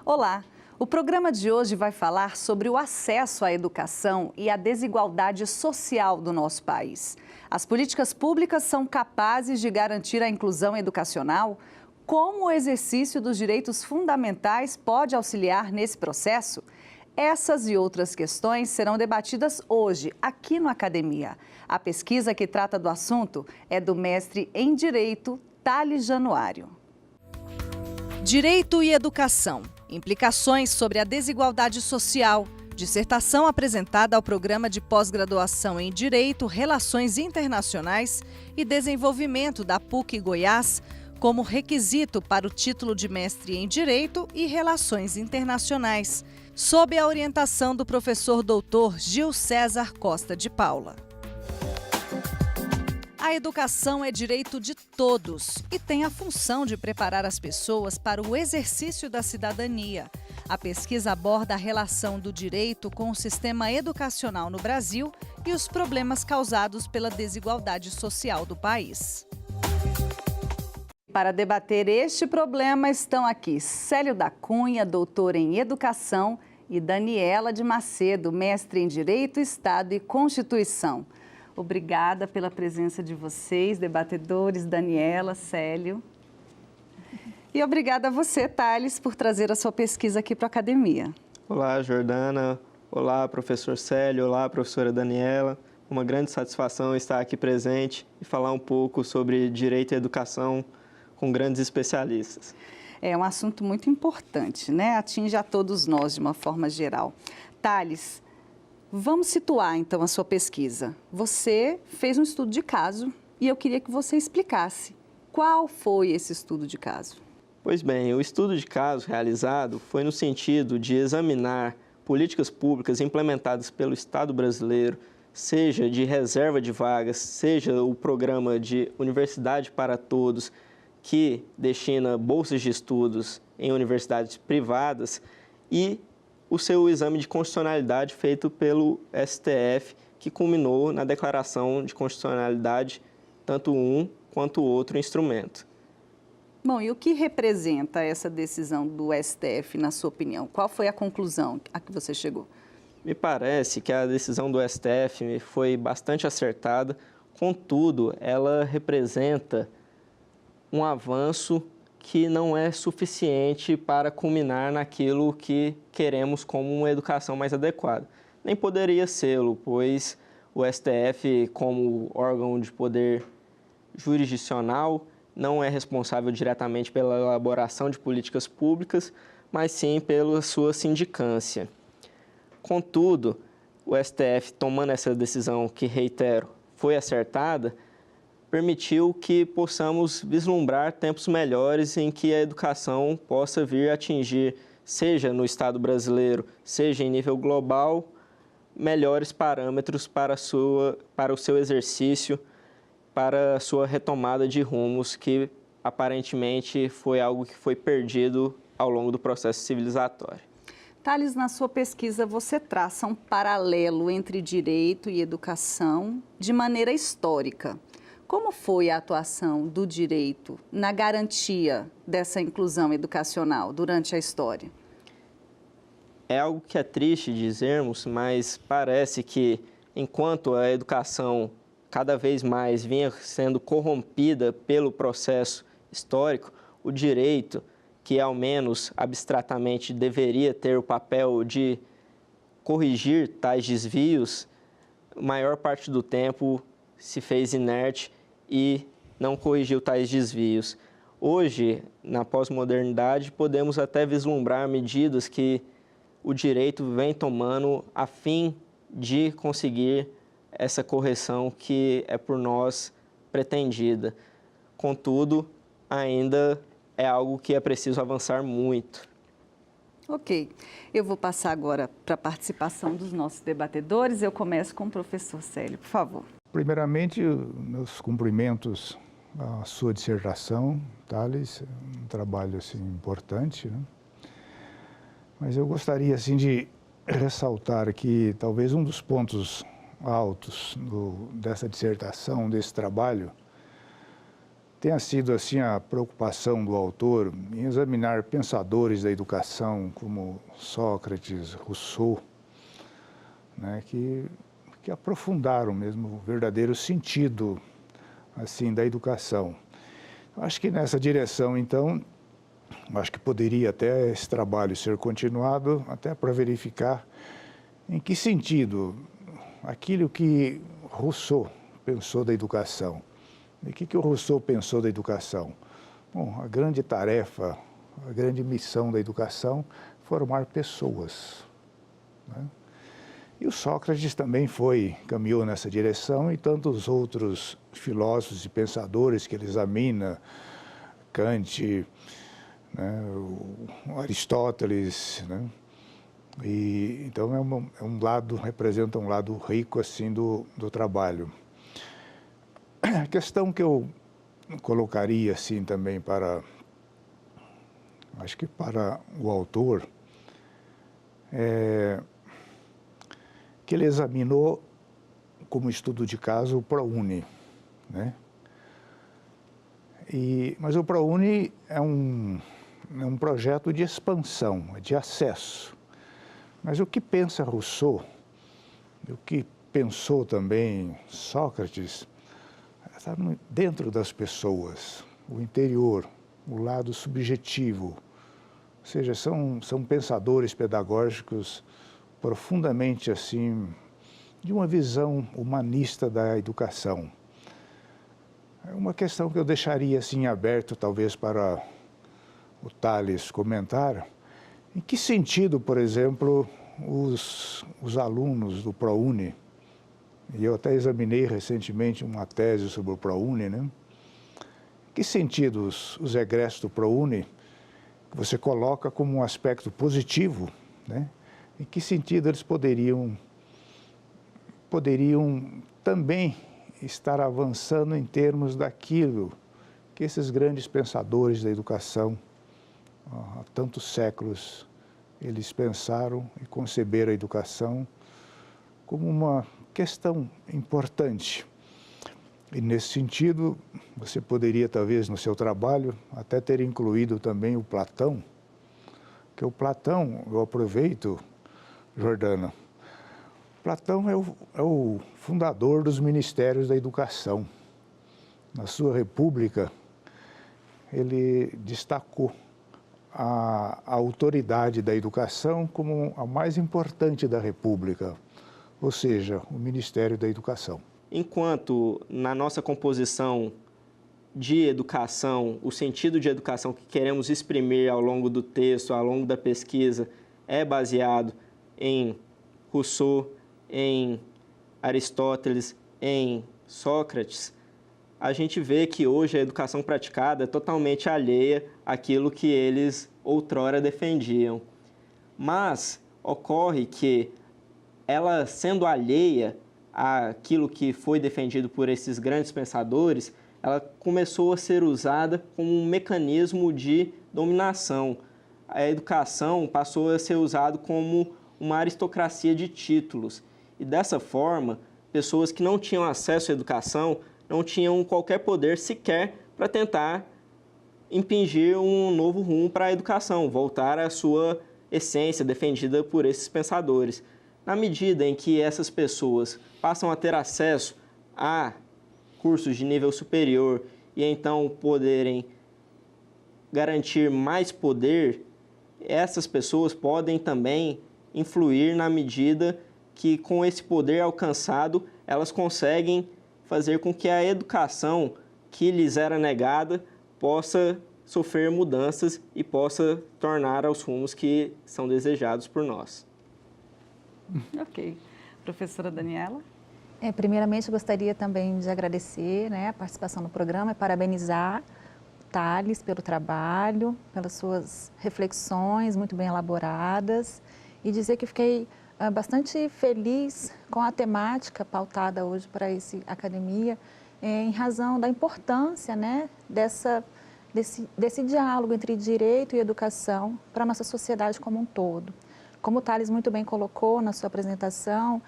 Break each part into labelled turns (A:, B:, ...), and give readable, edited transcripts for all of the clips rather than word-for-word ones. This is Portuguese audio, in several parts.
A: Olá! O programa de hoje vai falar sobre o acesso à educação e a desigualdade social do nosso país. As políticas públicas são capazes de garantir a inclusão educacional? Como o exercício dos direitos fundamentais pode auxiliar nesse processo? Essas e outras questões serão debatidas hoje, aqui no Academia. A pesquisa que trata do assunto é do mestre em Direito, Thales Januário. Direito e Educação. Implicações sobre a desigualdade social. Dissertação apresentada ao Programa de Pós-Graduação em Direito, Relações Internacionais e Desenvolvimento da PUC Goiás, como requisito para o título de mestre em Direito e Relações Internacionais, sob a orientação do professor doutor Gil César Costa de Paula. A educação é direito de todos e tem a função de preparar as pessoas para o exercício da cidadania. A pesquisa aborda a relação do direito com o sistema educacional no Brasil e os problemas causados pela desigualdade social do país. Para debater este problema estão aqui Célio da Cunha, doutor em Educação, e Daniela de Macedo, mestre em Direito, Estado e Constituição. Obrigada pela presença de vocês, debatedores, Daniela, Célio. E obrigada a você, Thales, por trazer a sua pesquisa aqui para a Academia.
B: Olá, Jordana. Olá, professor Célio. Olá, professora Daniela. Uma grande satisfação estar aqui presente e falar um pouco sobre direito e educação com grandes especialistas.
A: É um assunto muito importante, né? Atinge a todos nós de uma forma geral. Thales, vamos situar então a sua pesquisa. Você fez um estudo de caso e eu queria que você explicasse qual foi esse estudo de caso.
B: Pois bem, o estudo de caso realizado foi no sentido de examinar políticas públicas implementadas pelo Estado brasileiro, seja de reserva de vagas, seja o programa de Universidade para Todos, que destina bolsas de estudos em universidades privadas, e o seu exame de constitucionalidade feito pelo STF, que culminou na declaração de constitucionalidade tanto um quanto o outro instrumento.
A: Bom, e o que representa essa decisão do STF, na sua opinião? Qual foi a conclusão a que você chegou?
B: Me parece que a decisão do STF foi bastante acertada, contudo, ela representa um avanço que não é suficiente para culminar naquilo que queremos como uma educação mais adequada. Nem poderia sê-lo, pois o STF, como órgão de poder jurisdicional, não é responsável diretamente pela elaboração de políticas públicas, mas sim pela sua sindicância. Contudo, o STF, tomando essa decisão que, reitero, foi acertada, permitiu que possamos vislumbrar tempos melhores em que a educação possa vir a atingir, seja no Estado brasileiro, seja em nível global, melhores parâmetros para o seu exercício, para a sua retomada de rumos, que aparentemente foi algo que foi perdido ao longo do processo civilizatório.
A: Thales, na sua pesquisa, você traça um paralelo entre direito e educação de maneira histórica. Como foi a atuação do direito na garantia dessa inclusão educacional durante a história?
B: É algo que é triste dizermos, mas parece que, enquanto a educação cada vez mais vinha sendo corrompida pelo processo histórico, o direito, que ao menos abstratamente deveria ter o papel de corrigir tais desvios, a maior parte do tempo se fez inerte e não corrigiu tais desvios. Hoje, na pós-modernidade, podemos até vislumbrar medidas que o direito vem tomando a fim de conseguir essa correção que é por nós pretendida. Contudo, ainda é algo que é preciso avançar muito.
A: Ok, eu vou passar agora para a participação dos nossos debatedores. Eu começo com o professor Célio, por favor.
C: Primeiramente, meus cumprimentos à sua dissertação, Thales, um trabalho assim, importante, né? Mas eu gostaria assim, de ressaltar que talvez um dos pontos altos dessa dissertação, desse trabalho, tenha sido assim a preocupação do autor em examinar pensadores da educação como Sócrates, Rousseau, né, que aprofundaram mesmo o verdadeiro sentido assim da educação. Acho que nessa direção, então, acho que poderia até esse trabalho ser continuado, até para verificar em que sentido aquilo que Rousseau pensou da educação. E o que o Rousseau pensou da educação? Bom, a grande tarefa, a grande missão da educação, formar pessoas, né? E o Sócrates também caminhou nessa direção, e tantos outros filósofos e pensadores que ele examina, Kant, né, o Aristóteles, né? E então representa um lado rico assim do trabalho. A questão que eu colocaria assim também acho que para o autor, é que ele examinou como estudo de caso o ProUni, né? Mas o ProUni é um projeto de expansão, de acesso. Mas o que pensa Rousseau, o que pensou também Sócrates, está dentro das pessoas, o interior, o lado subjetivo. Ou seja, são pensadores pedagógicos profundamente assim, de uma visão humanista da educação. É uma questão que eu deixaria assim aberto talvez para o Tales comentar. Em que sentido, por exemplo, os alunos do ProUni, e eu até examinei recentemente uma tese sobre o ProUni, né? Em que sentido os egressos do ProUni, que você coloca como um aspecto positivo, né? Em que sentido eles poderiam também estar avançando em termos daquilo que esses grandes pensadores da educação, há tantos séculos, eles pensaram e conceberam a educação como uma questão importante. E nesse sentido, você poderia talvez no seu trabalho até ter incluído também o Platão, que o Platão, eu aproveito, Jordana, Platão é o fundador dos ministérios da educação. Na sua República, ele destacou a autoridade da educação como a mais importante da República, ou seja, o Ministério da Educação.
B: Enquanto na nossa composição de educação, o sentido de educação que queremos exprimir ao longo do texto, ao longo da pesquisa, é baseado em Rousseau, em Aristóteles, em Sócrates, a gente vê que hoje a educação praticada é totalmente alheia àquilo que eles outrora defendiam. Mas ocorre que ela, sendo alheia àquilo que foi defendido por esses grandes pensadores, ela começou a ser usada como um mecanismo de dominação. A educação passou a ser usada como uma aristocracia de títulos. E dessa forma, pessoas que não tinham acesso à educação não tinham qualquer poder sequer para tentar impingir um novo rumo para a educação, voltar à sua essência defendida por esses pensadores. Na medida em que essas pessoas passam a ter acesso a cursos de nível superior e então poderem garantir mais poder, essas pessoas podem também influir na medida que, com esse poder alcançado, elas conseguem fazer com que a educação que lhes era negada possa sofrer mudanças e possa tornar aos rumos que são desejados por nós.
A: Ok. Professora Daniela?
D: Primeiramente, eu gostaria também de agradecer, né, a participação no programa e parabenizar o Tales pelo trabalho, pelas suas reflexões muito bem elaboradas e dizer que fiquei bastante feliz com a temática pautada hoje para esse academia, em razão da importância, né, desse diálogo entre direito e educação para a nossa sociedade como um todo. Como o Tales muito bem colocou na sua apresentação,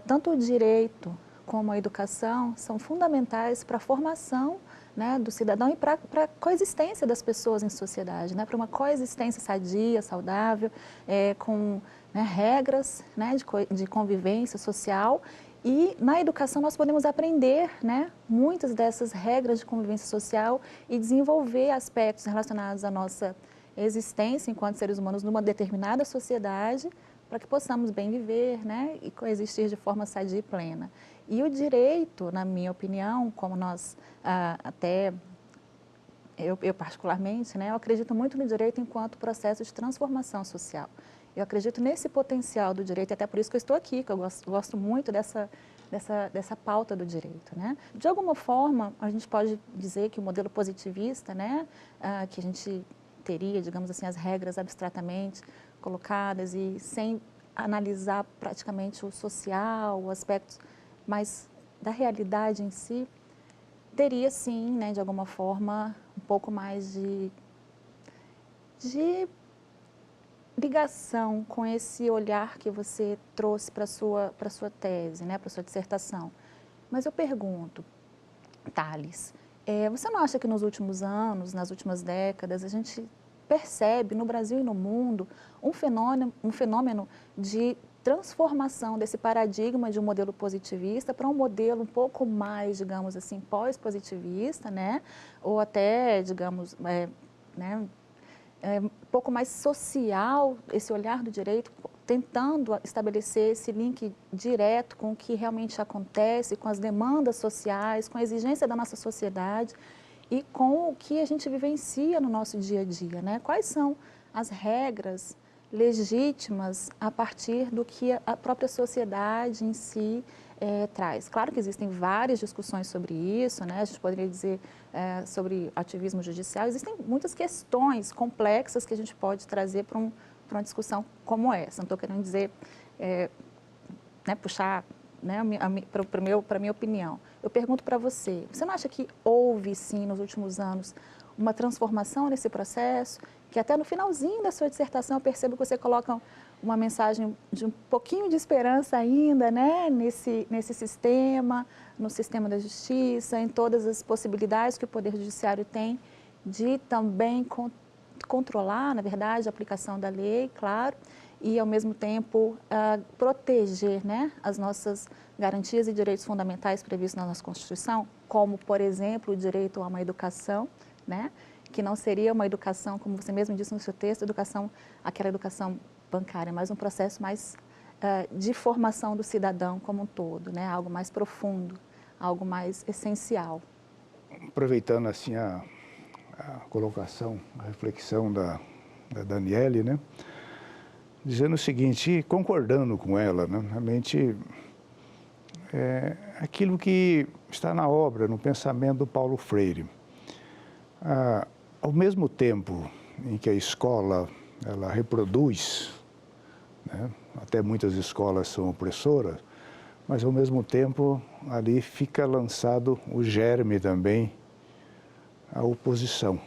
D: tanto o direito como a educação são fundamentais para a formação, né, do cidadão e para a coexistência das pessoas em sociedade, né, para uma coexistência sadia, saudável, com, né, regras, né, de convivência social. E na educação nós podemos aprender, né, muitas dessas regras de convivência social e desenvolver aspectos relacionados à nossa existência enquanto seres humanos numa determinada sociedade, para que possamos bem viver, né, e coexistir de forma sadia e plena. E o direito, na minha opinião, como nós eu particularmente, né, eu acredito muito no direito enquanto processo de transformação social. Eu acredito nesse potencial do direito, e até por isso que eu estou aqui, que eu gosto muito dessa pauta do direito, né? De alguma forma, a gente pode dizer que o modelo positivista, né, que a gente teria, digamos assim, as regras abstratamente colocadas e sem analisar praticamente o social, aspectos mais da realidade em si, teria sim, né, de alguma forma, um pouco mais de ligação com esse olhar que você trouxe para a sua tese, né, para a sua dissertação. Mas eu pergunto, Thales, você não acha que nos últimos anos, nas últimas décadas, a gente percebe no Brasil e no mundo um fenômeno de transformação desse paradigma de um modelo positivista para um modelo um pouco mais, digamos assim, pós-positivista, né? Ou até, digamos, um pouco mais social, esse olhar do direito, tentando estabelecer esse link direto com o que realmente acontece, com as demandas sociais, com a exigência da nossa sociedade e com o que a gente vivencia no nosso dia a dia, né? Quais são as regras legítimas a partir do que a própria sociedade em si traz. Claro que existem várias discussões sobre isso, né? A gente poderia dizer sobre ativismo judicial, existem muitas questões complexas que a gente pode trazer para uma discussão como essa. Não estou querendo dizer, né, puxar, né, para a minha opinião. Eu pergunto para você, você não acha que houve, sim, nos últimos anos, uma transformação nesse processo, que até no finalzinho da sua dissertação eu percebo que você coloca uma mensagem de um pouquinho de esperança ainda, né, nesse sistema, no sistema da justiça, em todas as possibilidades que o Poder Judiciário tem de também controlar, na verdade, a aplicação da lei, claro, e ao mesmo tempo proteger, né, as nossas garantias e direitos fundamentais previstos na nossa Constituição, como, por exemplo, o direito a uma educação, né, que não seria uma educação, como você mesmo disse no seu texto, aquela educação bancária, mas um processo mais de formação do cidadão como um todo, né, algo mais profundo, algo mais essencial.
C: Aproveitando assim a colocação, a reflexão da Daniele, né, dizendo o seguinte, concordando com ela, né, realmente aquilo que está na obra, no pensamento do Paulo Freire. Ao mesmo tempo em que a escola ela reproduz, né, até muitas escolas são opressoras, mas ao mesmo tempo ali fica lançado o germe também, a oposição.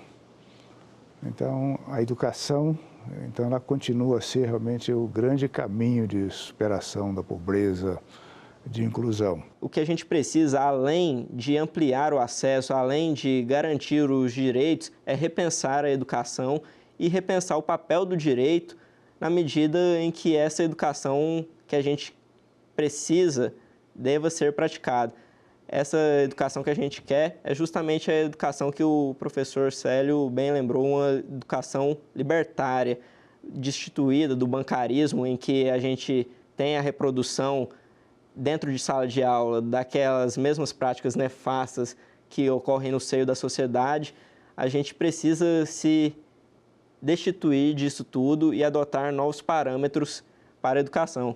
C: Então a educação, então ela continua a ser realmente o grande caminho de superação da pobreza, de inclusão.
B: O que a gente precisa, além de ampliar o acesso, além de garantir os direitos, é repensar a educação e repensar o papel do direito na medida em que essa educação que a gente precisa deva ser praticada. Essa educação que a gente quer é justamente a educação que o professor Célio bem lembrou, uma educação libertária, destituída do bancarismo, em que a gente tem a reprodução dentro de sala de aula daquelas mesmas práticas nefastas que ocorrem no seio da sociedade. A gente precisa se destituir disso tudo e adotar novos parâmetros para a educação.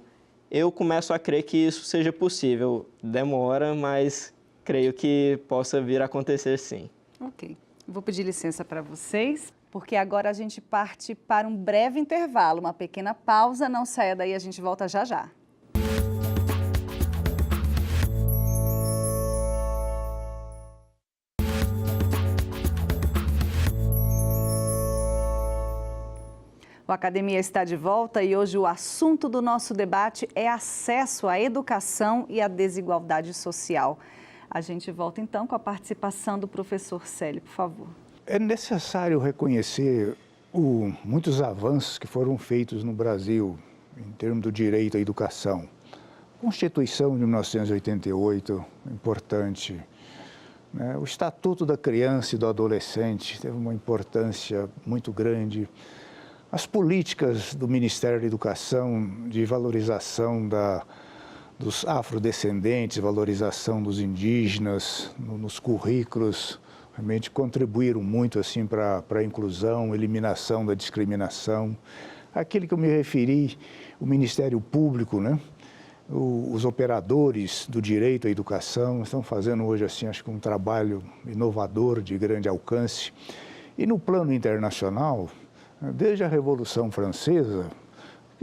B: Eu começo a crer que isso seja possível. Demora, mas creio que possa vir a acontecer sim.
A: Ok. Vou pedir licença para vocês, porque agora a gente parte para um breve intervalo, uma pequena pausa. Não saia daí, a gente volta já já. O Academia está de volta e hoje o assunto do nosso debate é acesso à educação e à desigualdade social. A gente volta então com a participação do professor Célio, por favor.
C: É necessário reconhecer muitos avanços que foram feitos no Brasil em termos do direito à educação. A Constituição de 1988, importante. O Estatuto da Criança e do Adolescente teve uma importância muito grande. As políticas do Ministério da Educação de valorização dos afrodescendentes, valorização dos indígenas nos currículos, realmente contribuíram muito assim, para a inclusão, eliminação da discriminação. Aquilo que eu me referi, o Ministério Público, os operadores do direito à educação estão fazendo hoje, assim, acho que um trabalho inovador de grande alcance. E no plano internacional, desde a Revolução Francesa,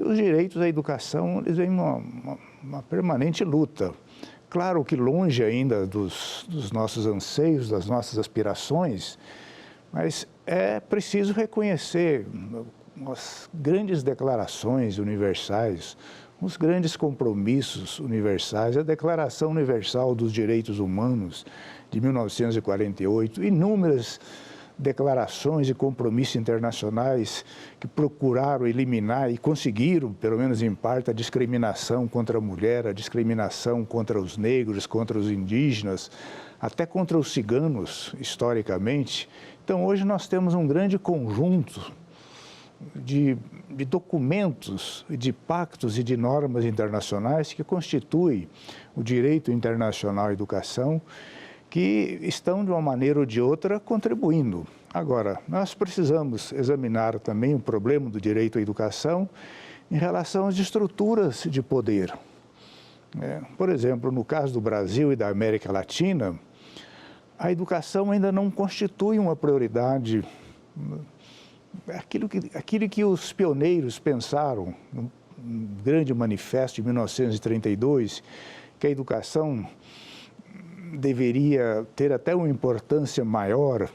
C: os direitos à educação eles vêm uma permanente luta. Claro que longe ainda dos nossos anseios, das nossas aspirações, mas é preciso reconhecer as grandes declarações universais, os grandes compromissos universais, a Declaração Universal dos Direitos Humanos de 1948, inúmeras declarações e compromissos internacionais que procuraram eliminar e conseguiram, pelo menos em parte, a discriminação contra a mulher, a discriminação contra os negros, contra os indígenas, até contra os ciganos, historicamente. Então, hoje nós temos um grande conjunto de documentos, de pactos e de normas internacionais que constituem o direito internacional à educação, que estão, de uma maneira ou de outra, contribuindo. Agora, nós precisamos examinar também o problema do direito à educação em relação às estruturas de poder. Por exemplo, no caso do Brasil e da América Latina, a educação ainda não constitui uma prioridade. Aquilo que os pioneiros pensaram, no grande manifesto de 1932, que a educação deveria ter até uma importância maior,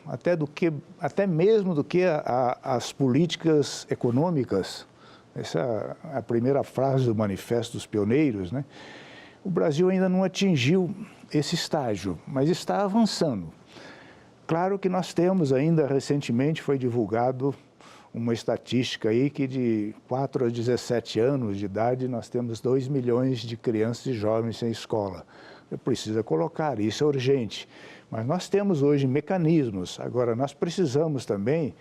C: até mesmo do que as políticas econômicas. Essa é a primeira frase do Manifesto dos Pioneiros, O Brasil ainda não atingiu esse estágio, mas está avançando. Claro que nós temos ainda, recentemente foi divulgado uma estatística aí que de 4 a 17 anos de idade nós temos 2 milhões de crianças e jovens sem escola. Precisa colocar, isso é urgente. Mas nós temos hoje mecanismos. Agora, nós precisamos também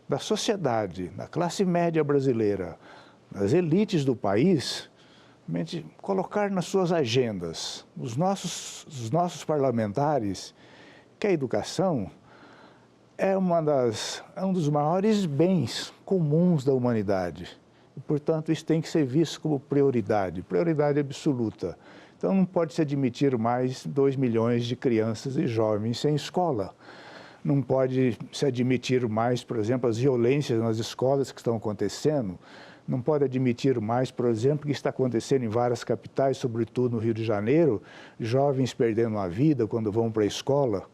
C: da sociedade, da classe média brasileira, das elites do país, realmente colocar nas suas agendas, os nossos parlamentares, que a educação é um dos maiores bens comuns da humanidade. E, portanto, isso tem que ser visto como prioridade absoluta. Então, não pode se admitir mais 2 milhões de crianças e jovens sem escola. Não pode se admitir mais, por exemplo, as violências nas escolas que estão acontecendo. Não pode admitir mais, por exemplo, que está acontecendo em várias capitais, sobretudo no Rio de Janeiro, jovens perdendo a vida quando vão para a escola.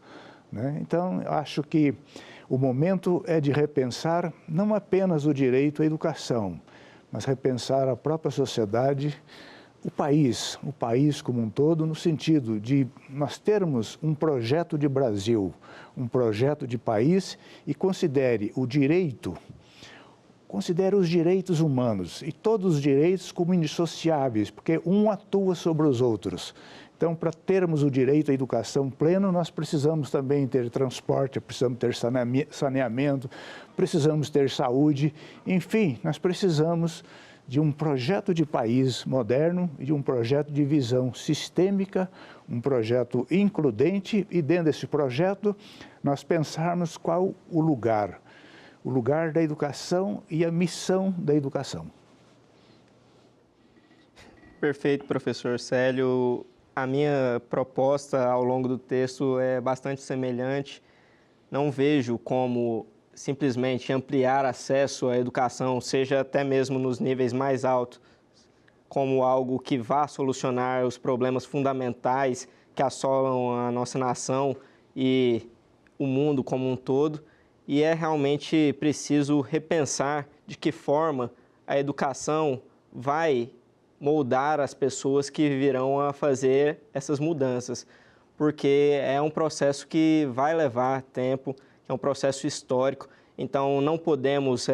C: Então, acho que o momento é de repensar não apenas o direito à educação, mas repensar a própria sociedade, o país como um todo, no sentido de nós termos um projeto de Brasil, um projeto de país e considere os direitos humanos e todos os direitos como indissociáveis, porque um atua sobre os outros. Então, para termos o direito à educação pleno, nós precisamos também ter transporte, precisamos ter saneamento, precisamos ter saúde, enfim, nós precisamos de um projeto de país moderno e de um projeto de visão sistêmica, um projeto includente e dentro desse projeto nós pensarmos qual o lugar da educação e a missão da educação.
B: Perfeito, professor Célio. A minha proposta ao longo do texto é bastante semelhante. Não vejo como simplesmente ampliar acesso à educação, seja até mesmo nos níveis mais altos, como algo que vá solucionar os problemas fundamentais que assolam a nossa nação e o mundo como um todo. E é realmente preciso repensar de que forma a educação vai moldar as pessoas que virão a fazer essas mudanças. porque é um processo que vai levar tempo, é um processo histórico, então não podemos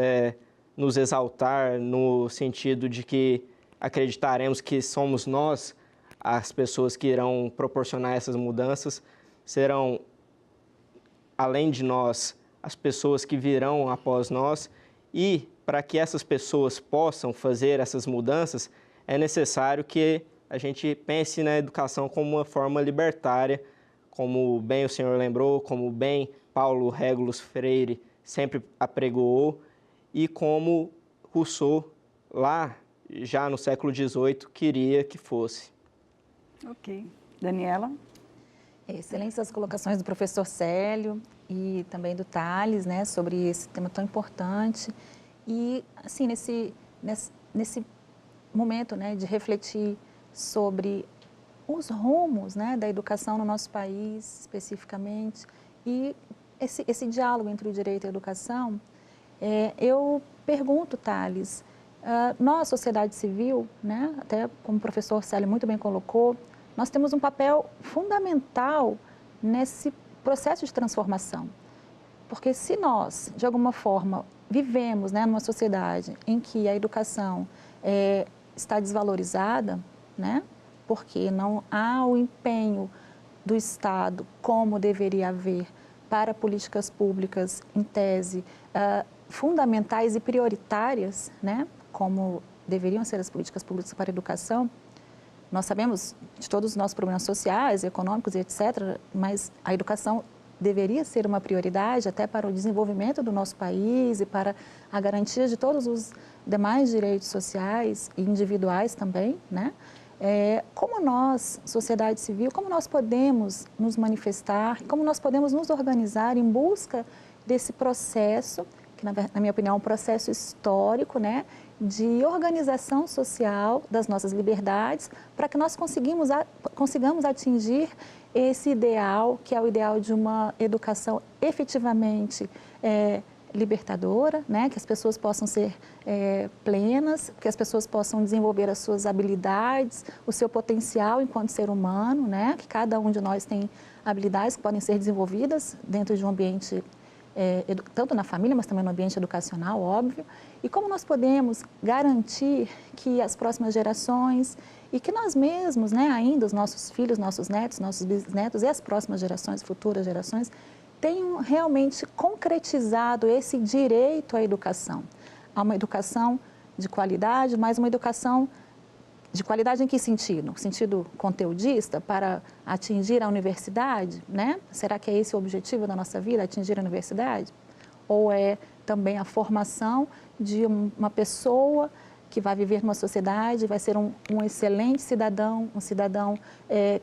B: nos exaltar no sentido de que acreditaremos que somos nós as pessoas que irão proporcionar essas mudanças, serão, além de nós, as pessoas que virão após nós, e para que essas pessoas possam fazer essas mudanças, é necessário que a gente pense na educação como uma forma libertária, como bem o senhor lembrou, como bem Paulo Régulus Freire sempre apregoou, e como Rousseau, lá já no século XVIII, queria que fosse.
E: Ok. Daniela?
D: Excelentes as colocações do professor Célio e também do Thales, né, sobre esse tema tão importante. E, assim, nesse momento, né, de refletir sobre os rumos, né, da educação no nosso país, especificamente, e esse diálogo entre o direito e a educação, eu pergunto, Thales, nós, sociedade civil, né, até como o professor Célio muito bem colocou, nós temos um papel fundamental nesse processo de transformação. Porque se nós, de alguma forma, vivemos, né, numa sociedade em que a educação está desvalorizada, né, porque não há o empenho do Estado como deveria haver para políticas públicas, em tese, fundamentais e prioritárias, né, como deveriam ser as políticas públicas para a educação. Nós sabemos de todos os nossos problemas sociais, econômicos e etc., mas a educação deveria ser uma prioridade até para o desenvolvimento do nosso país e para a garantia de todos os demais direitos sociais e individuais também, né? Como nós, sociedade civil, como nós podemos nos manifestar, como nós podemos nos organizar em busca desse processo, que na minha opinião é um processo histórico, né, de organização social das nossas liberdades, para que nós consigamos atingir esse ideal, que é o ideal de uma educação efetivamente libertadora, né? Que as pessoas possam ser plenas, que as pessoas possam desenvolver as suas habilidades, o seu potencial enquanto ser humano, né? Que cada um de nós tem habilidades que podem ser desenvolvidas dentro de um ambiente, tanto na família, mas também no ambiente educacional, óbvio. E como nós podemos garantir que as próximas gerações e que nós mesmos, né, ainda os nossos filhos, nossos netos, nossos bisnetos e as próximas gerações, futuras gerações, tenham realmente concretizado esse direito à educação. A uma educação de qualidade, mas uma educação de qualidade em que sentido? No sentido conteudista, para atingir a universidade, né? Será que é esse o objetivo da nossa vida, atingir a universidade? Ou é também a formação de uma pessoa que vai viver numa sociedade, vai ser um excelente cidadão, um cidadão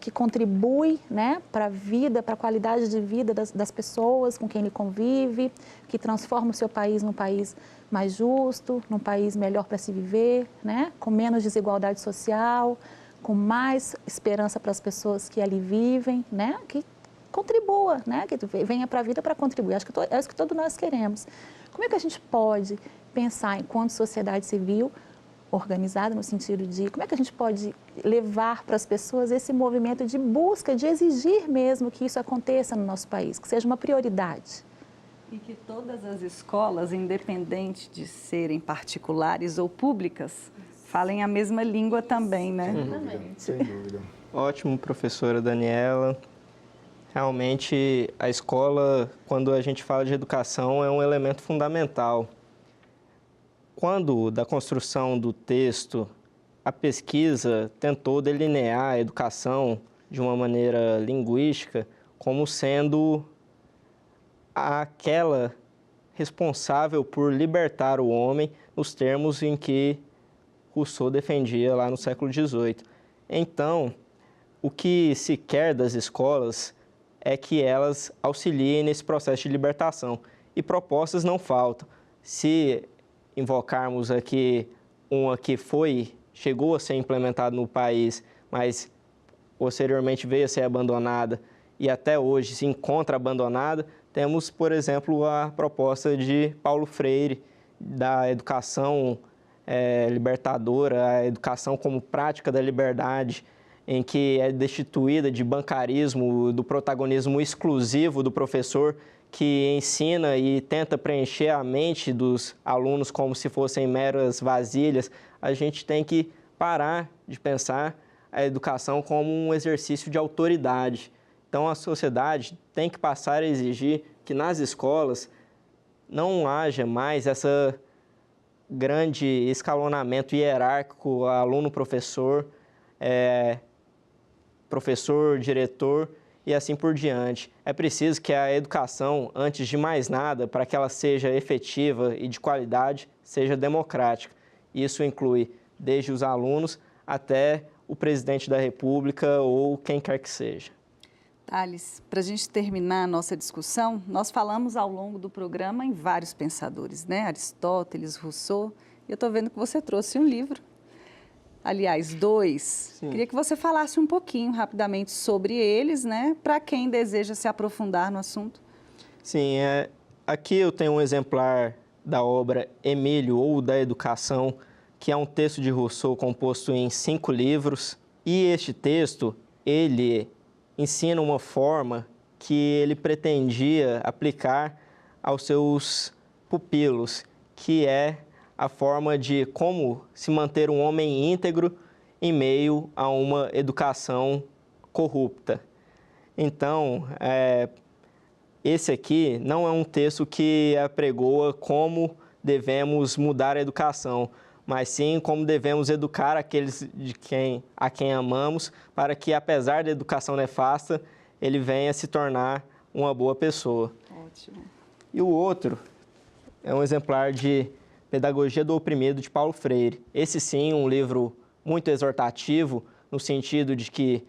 D: que contribui, né, para a vida, para a qualidade de vida das pessoas com quem ele convive, que transforma o seu país num país mais justo, num país melhor para se viver, né, com menos desigualdade social, com mais esperança para as pessoas que ali vivem, né, que contribua, né, que venha para a vida para contribuir. Acho que é isso que todos nós queremos. Como é que a gente pode pensar, enquanto sociedade civil, organizada no sentido de como é que a gente pode levar para as pessoas esse movimento de busca, de exigir mesmo que isso aconteça no nosso país, que seja uma prioridade?
E: E que todas as escolas, independente de serem particulares ou públicas, falem a mesma língua também, né?
D: Exatamente.
C: Sem dúvida.
B: Ótimo, professora Daniela. Realmente, a escola, quando a gente fala de educação, é um elemento fundamental. Quando, da construção do texto, a pesquisa tentou delinear a educação de uma maneira linguística como sendo aquela responsável por libertar o homem nos termos em que Rousseau defendia lá no século XVIII. Então, o que se quer das escolas é que elas auxiliem nesse processo de libertação. E propostas não faltam. Se invocarmos aqui uma que chegou a ser implementada no país, mas posteriormente veio a ser abandonada e até hoje se encontra abandonada, temos, por exemplo, a proposta de Paulo Freire, da educação libertadora, a educação como prática da liberdade. em que é destituída de bancarismo, do protagonismo exclusivo do professor, que ensina e tenta preencher a mente dos alunos como se fossem meras vasilhas. A gente tem que parar de pensar a educação como um exercício de autoridade. Então, a sociedade tem que passar a exigir que nas escolas não haja mais essa grande escalonamento hierárquico, aluno-professor, professor-diretor e assim por diante. É preciso que a educação, antes de mais nada, para que ela seja efetiva e de qualidade, seja democrática. Isso inclui desde os alunos até o presidente da República ou quem quer que seja.
E: Thales, para a gente terminar a nossa discussão, nós falamos ao longo do programa em vários pensadores, né? Aristóteles, Rousseau, e eu estou vendo que você trouxe um livro. Aliás, 2. Sim. Queria que você falasse um pouquinho, rapidamente, sobre eles, né? Para quem deseja se aprofundar no assunto.
B: Sim, aqui eu tenho um exemplar da obra Emílio, ou da Educação, que é um texto de Rousseau composto em 5 livros. E este texto, ele ensina uma forma que ele pretendia aplicar aos seus pupilos, que é a forma de como se manter um homem íntegro em meio a uma educação corrupta. Então, esse aqui não é um texto que apregoa como devemos mudar a educação, mas sim como devemos educar aqueles a quem amamos, para que, apesar da educação nefasta, ele venha se tornar uma boa pessoa.
E: Ótimo.
B: E o outro é um exemplar de Pedagogia do Oprimido, de Paulo Freire. Esse sim, um livro muito exortativo, no sentido de que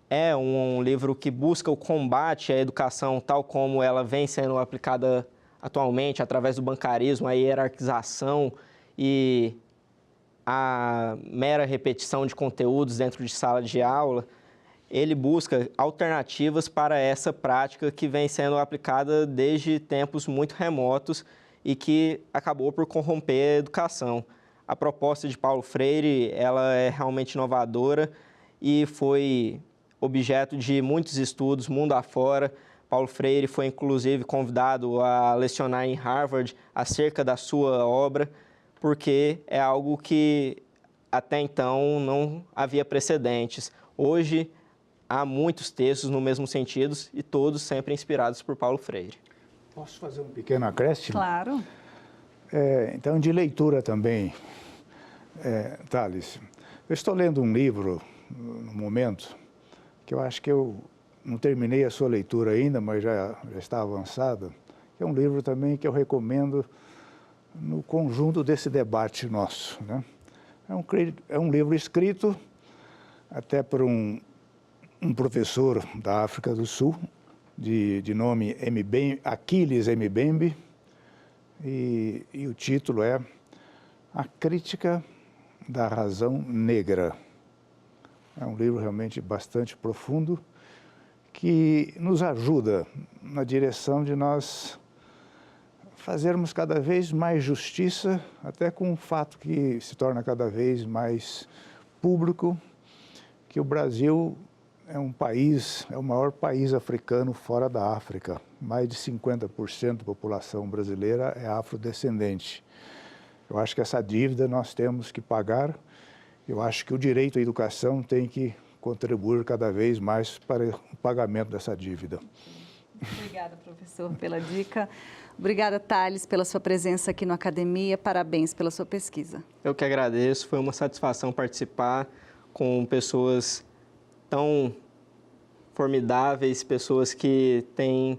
B: é um livro que busca o combate à educação tal como ela vem sendo aplicada atualmente, através do bancarismo, a hierarquização e a mera repetição de conteúdos dentro de sala de aula. Ele busca alternativas para essa prática que vem sendo aplicada desde tempos muito remotos e que acabou por corromper a educação. A proposta de Paulo Freire, ela é realmente inovadora e foi objeto de muitos estudos mundo afora. Paulo Freire foi, inclusive, convidado a lecionar em Harvard acerca da sua obra, porque é algo que até então não havia precedentes. Hoje, há muitos textos no mesmo sentido e todos sempre inspirados por Paulo Freire.
C: Posso fazer um pequeno acréscimo?
E: Claro.
C: Então, de leitura também, Thales, eu estou lendo um livro no momento que eu acho que eu não terminei a sua leitura ainda, mas já está avançada, que é um livro também que eu recomendo no conjunto desse debate nosso, né? É um livro escrito até por um professor da África do Sul, de nome Achilles Mbembe, e o título é A Crítica da Razão Negra. É um livro realmente bastante profundo, que nos ajuda na direção de nós fazermos cada vez mais justiça, até com um fato que se torna cada vez mais público, que o Brasil é o maior país africano fora da África. Mais de 50% da população brasileira é afrodescendente. Eu acho que essa dívida nós temos que pagar. Eu acho que o direito à educação tem que contribuir cada vez mais para o pagamento dessa dívida.
E: Obrigada, professor, pela dica. Obrigada, Thales, pela sua presença aqui no Academia. Parabéns pela sua pesquisa.
B: Eu que agradeço. Foi uma satisfação participar com pessoas tão formidáveis, pessoas que têm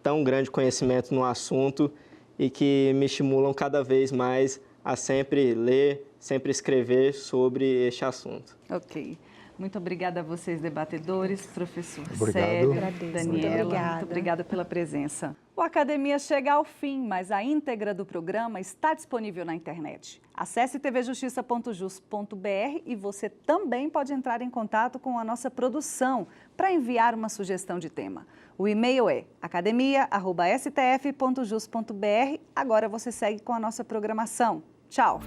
B: tão grande conhecimento no assunto e que me estimulam cada vez mais a sempre ler, sempre escrever sobre este assunto.
E: Ok. Muito obrigada a vocês, debatedores, professor
C: Obrigado.
E: Célio, Daniela. Muito obrigada pela presença. O Academia chega ao fim, mas a íntegra do programa está disponível na internet. Acesse tvjustiça.jus.br e você também pode entrar em contato com a nossa produção para enviar uma sugestão de tema. O e-mail é academia@stf.jus.br. Agora você segue com a nossa programação. Tchau!